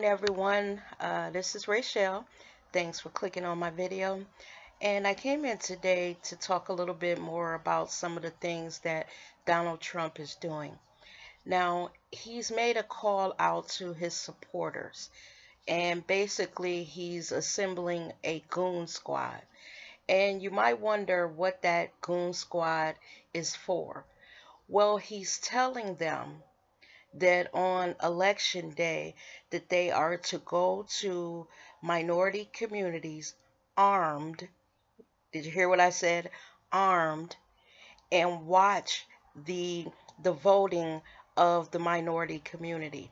everyone. This is Rachel. Thanks for clicking on my video. And I came in today to talk a little bit more about some of the things that Donald Trump is doing. Now, he's made a call out to his supporters, and basically he's assembling a goon squad. And you might wonder what that goon squad is for. Well, he's telling them that on election day that they are to go to minority communities armed. Did you hear what I said? Armed, and watch the voting of the minority community.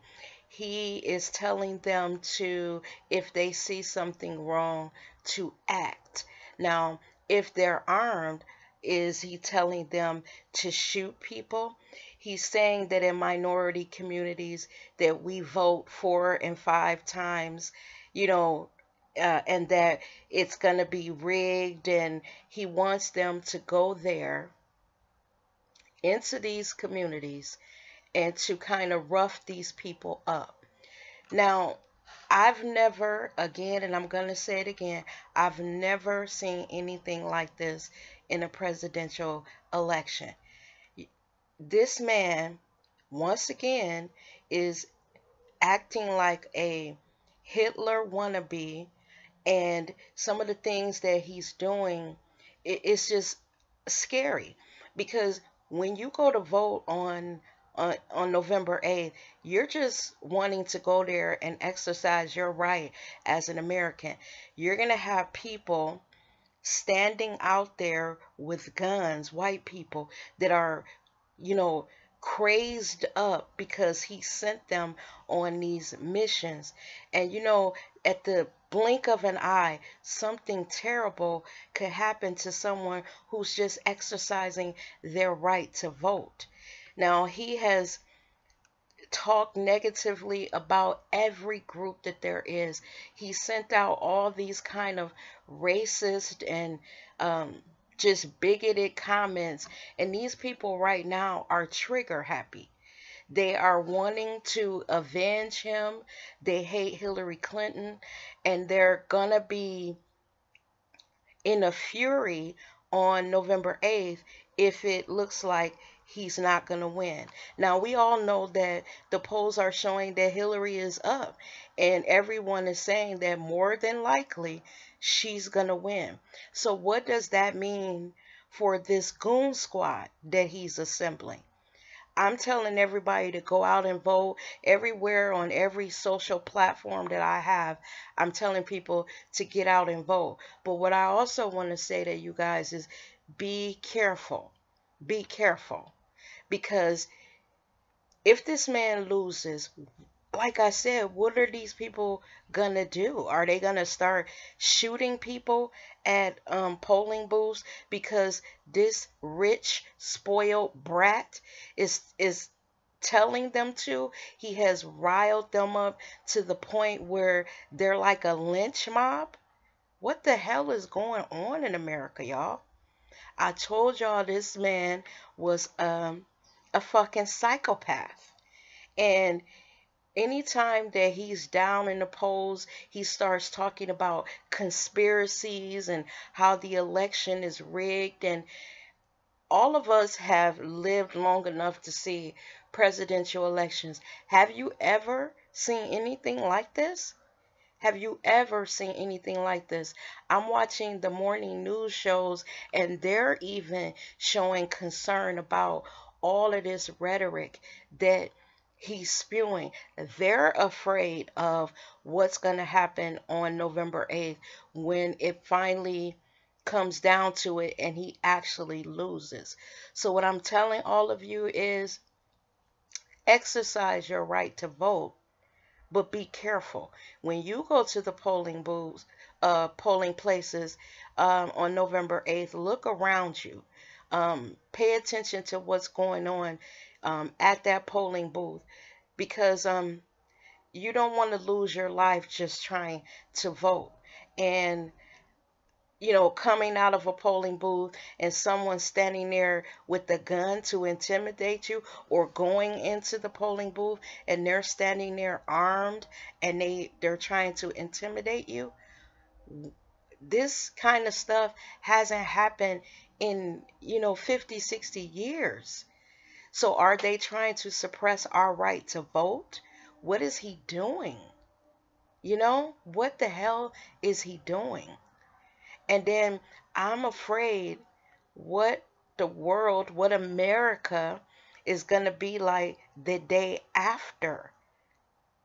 He is telling them to, if they see something wrong, to act. Now, if they're armed, is he telling them to shoot people? He's saying that in minority communities that we vote 4 and 5 times, you know, and that it's going to be rigged, and he wants them to go there into these communities and to kind of rough these people up. Now, I've never, again, and I'm going to say it again, I've never seen anything like this in a presidential election. This man, once again, is acting like a Hitler wannabe, and some of the things that he's doing, it's just scary, because when you go to vote on November 8th, you're just wanting to go there and exercise your right as an American. You're going to have people standing out there with guns, white people that are, you know, crazed up because he sent them on these missions. And at the blink of an eye, something terrible could happen to someone who's just exercising their right to vote. Now, he has talk negatively about every group that there is. He sent out all these kind of racist and just bigoted comments, and these people right now are trigger happy. They are wanting to avenge him. They hate Hillary Clinton, and they're gonna be in a fury on November 8th if it looks like he's not going to win. Now, we all know that the polls are showing that Hillary is up, and everyone is saying that more than likely she's going to win. So what does that mean for this goon squad that he's assembling? I'm telling everybody to go out and vote everywhere on every social platform that I have. I'm telling people to get out and vote. But what I also want to say to you guys is be careful. Be careful. Because if this man loses, like I said, what are these people gonna do? Are they gonna start shooting people at polling booths because this rich, spoiled brat is telling them to? He has riled them up to the point where they're like a lynch mob. What the hell is going on in America, y'all? I told y'all this man was a fucking psychopath. And anytime that he's down in the polls, he starts talking about conspiracies and how the election is rigged. And all of us have lived long enough to see presidential elections. Have you ever seen anything like this? Have you ever seen anything like this? I'm watching the morning news shows, and they're even showing concern about all of this rhetoric that he's spewing. They're afraid of what's going to happen on November 8th when it finally comes down to it and he actually loses. So what I'm telling all of you is exercise your right to vote, but be careful. When you go to the polling booths, polling places on November 8th, look around you. Pay attention to what's going on at that polling booth, because you don't want to lose your life just trying to vote. And coming out of a polling booth and someone standing there with a gun to intimidate you, or going into the polling booth and they're standing there armed and they're trying to intimidate you. This kind of stuff hasn't happened in 50, 60 years. So are they trying to suppress our right to vote? What is he doing? What the hell is he doing? And then I'm afraid what what America is going to be like the day after,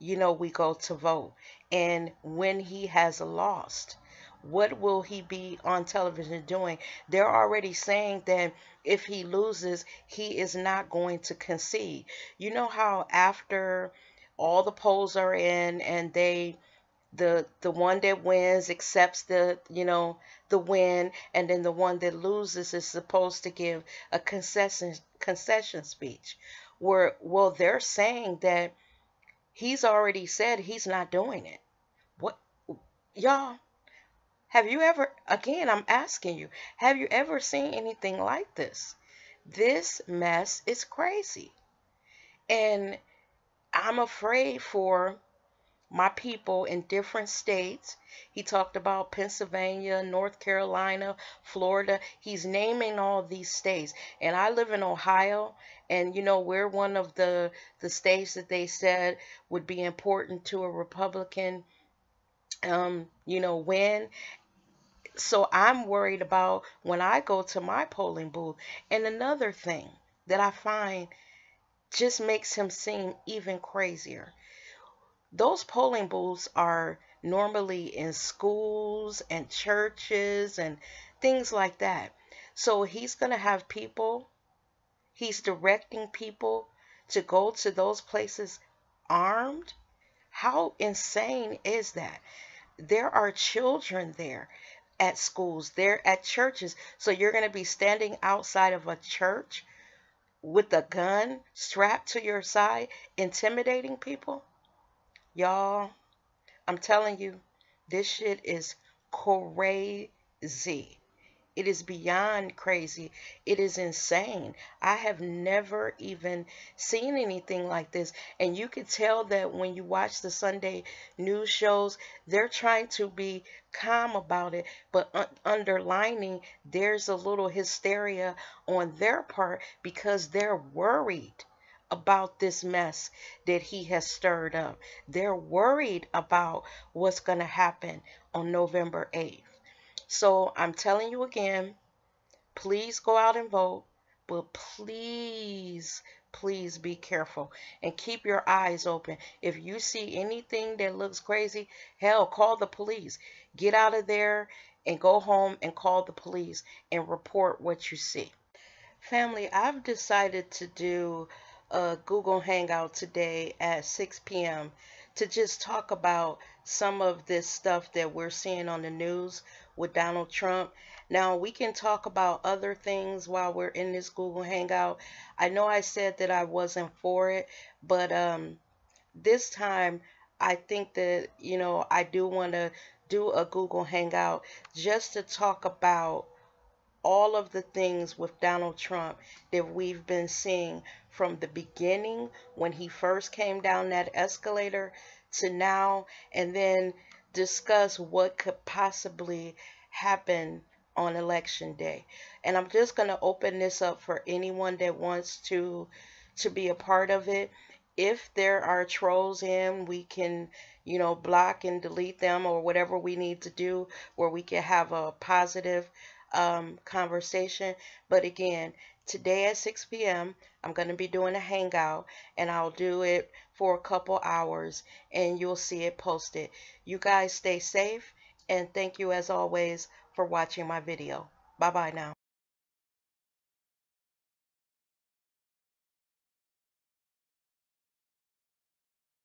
we go to vote. And when he has lost, what will he be on television doing? They're already saying that if he loses, he is not going to concede. You know how after all the polls are in and the one that wins accepts the win, and then the one that loses is supposed to give a concession speech, where, well, they're saying that he's already said he's not doing it. What, y'all, have you ever, again, I'm asking you, have you ever seen anything like this? This mess is crazy. And I'm afraid for my people in different states. He talked about Pennsylvania, North Carolina, Florida. He's naming all these states. And I live in Ohio, and we're one of the states that they said would be important to a Republican win. So I'm worried about when I go to my polling booth. And another thing that I find just makes him seem even crazier. Those polling booths are normally in schools and churches and things like that. So he's going to have people, he's directing people to go to those places armed. How insane is that? There are children there at schools, they're at churches. So you're going to be standing outside of a church with a gun strapped to your side, intimidating people? Y'all, I'm telling you, this shit is crazy. It is beyond crazy. It is insane. I have never even seen anything like this. And you can tell that when you watch the Sunday news shows, they're trying to be calm about it, but underlining there's a little hysteria on their part because they're worried about this mess that he has stirred up. They're worried about what's going to happen on November 8th. So I'm telling you again, please go out and vote, but please, please be careful and keep your eyes open. If you see anything that looks crazy, hell, call the police. Get out of there and go home and call the police and report what you see. Family, I've decided to do a Google Hangout today at 6 p.m. to just talk about some of this stuff that we're seeing on the news with Donald Trump. Now, we can talk about other things while we're in this Google Hangout. I know I said that I wasn't for it, but this time I think that, I do want to do a Google Hangout just to talk about all of the things with Donald Trump that we've been seeing from the beginning when he first came down that escalator to now, and then discuss what could possibly happen on election day. And I'm just going to open this up for anyone that wants to be a part of it. If there are trolls in, we can, block and delete them, or whatever we need to do where we can have a positive conversation. But again, today at 6 p.m. I'm going to be doing a hangout, and I'll do it for a couple hours, and you'll see it posted. You guys stay safe, and thank you as always for watching my video. Bye bye now.